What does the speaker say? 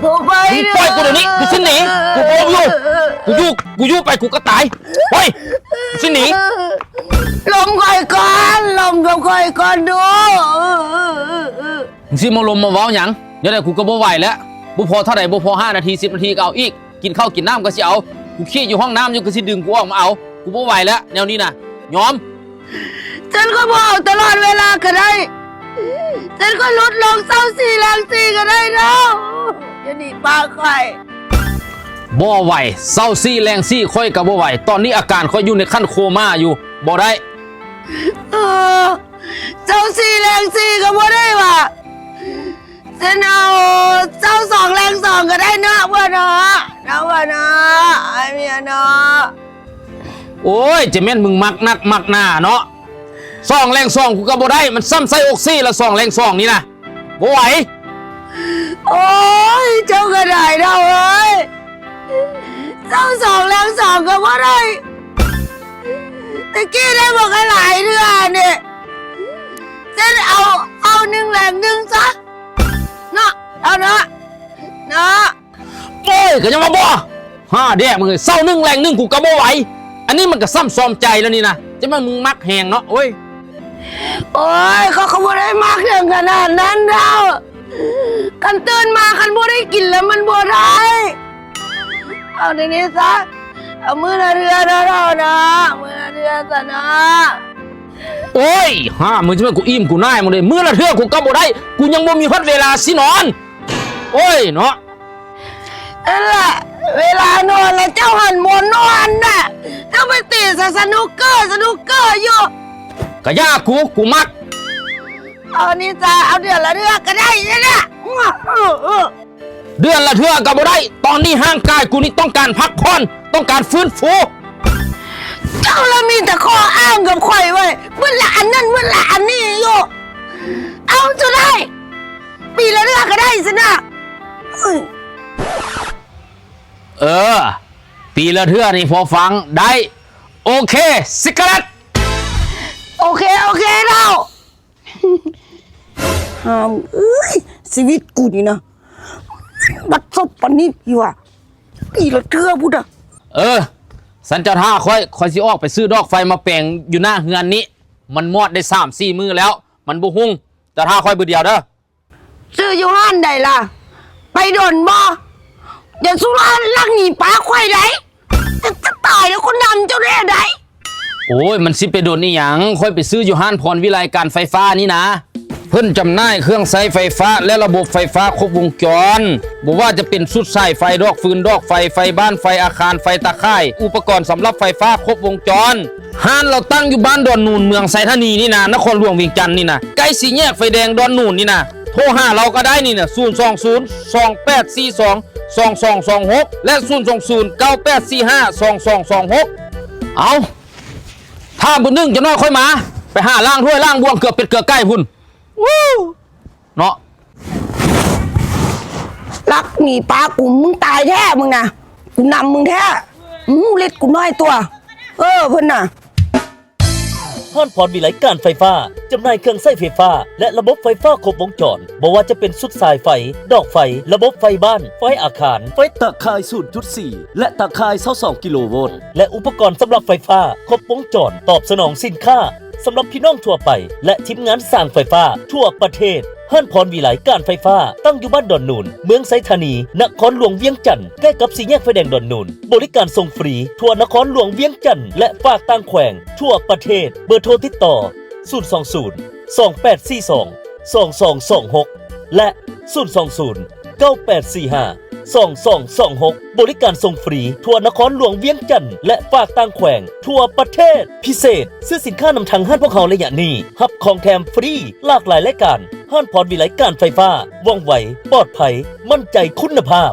กูไป มึงปล่อยกูเดี๋ยวนี้กูสิหนีกูโกงอยู่กูอยู่ไปกูก็ตายไปสิหนี ลมก่อยก่อนลมกับก่อยก่อนดู มึงสิมาลมมาเว้าหยังเดี๋ยวได้กูก็บ่ไหวแล้วบ่พอเท่าใดบ่พอ5 นาที10 นาทีก็เอาอีกกินข้าวกินน้ำก็สิเอากูขี้อยู่ห้องน้ำอยู่ก็สิดึงกูออกมาเอากูบ่ไหวแล้วแนวนี้น่ะยอม ฉันก็บอกตลอดเวลาก็ได้ฉันก็ลดลงเศร้าสี่แรงสี่ก็ได้เนาะจะหนีปลาไข่ บ่ไหวเศร้าซี่แรงซี่ค่อยก็บ่ไหวตอนนี้อาการค่อยอยู่ในขั้นโคม่าอยู่บ่ได้ เออเจ้าสี่แรงสี่ก็บ่ได้ว่ะฉันเอาเจ้าสองแรงสองก็ได้นะเพื่อนเนาะนะเพื่อนเนาะไอ้เมียเนาะ โอ้ยจะแม่นมึงมักนักมักหน้าเนาะ2 แรง 2กูก็บ่ได้มันซ้ำใส่อกซี่ละ2 แรง 2นี่นะบ่ไหว โอ้ยเจ้าก็ได้เนาะเอ้ยเจ้าสองแรงสองก็บ่ได้ตะกี้ได้บอกให้หลายเรื่องเนี่ยฉันเอา1 แรง 1ซะเนาะเอาเนาะเนาะ โอ้ยก็ยังมาบ่แดกมึงเศร้า1 แรง 1กูก็บ่ไหวอันนี้มันก็ซ้ำซ้อมใจแล้วนี่นะจะมามึงมักแหงเนาะโอ้ย โอ้ยเขาบ่ได้มากถึงขนาดนั้นเรากันตื่นมากันบ่ได้กินแล้วมันบ่ได้เอาในนี้ซะเอามือละเรือนะเรานะมือละเรือซะนะ โอ้ยมึงจะมากูอิ่มกูน่ายมึงเลยมื้อละเทื่อกูก็บ่ได้กูยังบ่มีฮอดเวลาสินอนโอ้ยเนาะ นั่นแหละเวลานอนแล้วเจ้าหันหมอนนอนน่ะเจ้าไปตีสนุกเกอร์อยู่ ก็ยากกูมัก เอานี่จ้ะเอาเดือนละเดือนก็ได้เนี่ยเดือนละเทื่อก็บ่ได้ตอนนี้ร่างกายกูนี่ต้องการพักผ่อนต้องการฟื้นฟู เจ้าละมีแต่ข้ออ้างกับข่อยไว้เมื่อละอันนั้นเมื่อละอันนี้อยู่เอาจะได้ปีละเดือนก็ได้สินะปีละเทื่อนี่พอฟังได้โอเคสิกรัต โอเคเราห้ามชีวิตกูนี่นะบัดซบปานนี้อยู่อ่ะปีละเทื่อพุทธะสันจะท่าค่อยสิออกไปซื้อดอกไฟมาแปลงอยู่หน้าเฮือนนี้มันมอดได้3-4 มื้อแล้วมันบ่หุ่งจะท่าค่อยเบื่อเดียวเด้อ ซื้ออยู่ห้านใดล่ะไปโดนบ่อย่าสุราลักหนีป้าควายไหนจะตายแล้วคนดำเจ้าแน่ไหน โอ้ยมันสิไปโดนนี่หยังค่อยไปซื้ออยู่ห้านพรวิไลการไฟฟ้านี่นะเพิ่นจำหน่ายเครื่องใช้ไฟฟ้าและระบบไฟฟ้าครบวงจรบ่ว่าจะเป็นสุดสายไฟดอกฟืนดอกไฟบ้านไฟอาคารไฟตะไคร่อุปกรณ์สำหรับไฟฟ้าครบวงจรห้านเราตั้งอยู่บ้านดอนนูนเมืองไซธานีนี่นะนครหลวงเวียงจันทน์นี่นะใกล้สี่แยกไฟแดงดอนนูนนี่นะโทรหาเราก็ได้นี่นะ02028422226และ02098452226เอาถ้าบุญนึงจะน้อยค่อยมาไปหาล่างถ้วยล่างบวงเกือบเป็ดเกือบไก่พุ่นเนาะ ลักหนีป้ากูมึงตายแท้มึงนะกูนำมึงแท้เล็ดกูน้อยตัวเพิ่นน่ะห้านพรวิไลการไฟฟ้าจำหน่ายเครื่องใช้ไฟฟ้าและระบบไฟฟ้าครบวงจรบ่ว่าจะเป็นสุดสายไฟดอกไฟระบบไฟบ้านไฟอาคารไฟตะข่าย 0.4 และตะข่าย 22 กิโลโวลต์และอุปกรณ์สำหรับไฟฟ้าครบวงจรตอบสนองสินค้าสำหรับพี่น้องทั่วไปและทีมงานสร้างไฟฟ้าทั่วประเทศห้านพรวิไลการไฟฟ้าตั้งอยู่บ้านดอนนูนเมืองไซธานีนครหลวงเวียงจันทร์ใกล้กับสี่แยกไฟแดงดอนนูนบริการส่งฟรีทั่วนครหลวงเวียงจันทร์และฝากต่างแขวงทั่วประเทศเบอร์โทรติดต่อ020 2842 2226และ020 9845 2226บริการส่งฟรีทั่วนครหลวงเวียงจันทร์และฝากต่างแขวงทั่วประเทศพิเศษซื้อสินค้านำทางห้านพวกเขาระยะนี้ฮับของแถมฟรีหลากหลายรายการห้านพรวิไลการไฟฟ้าว่องไวปลอดภัยมั่นใจคุณภาพ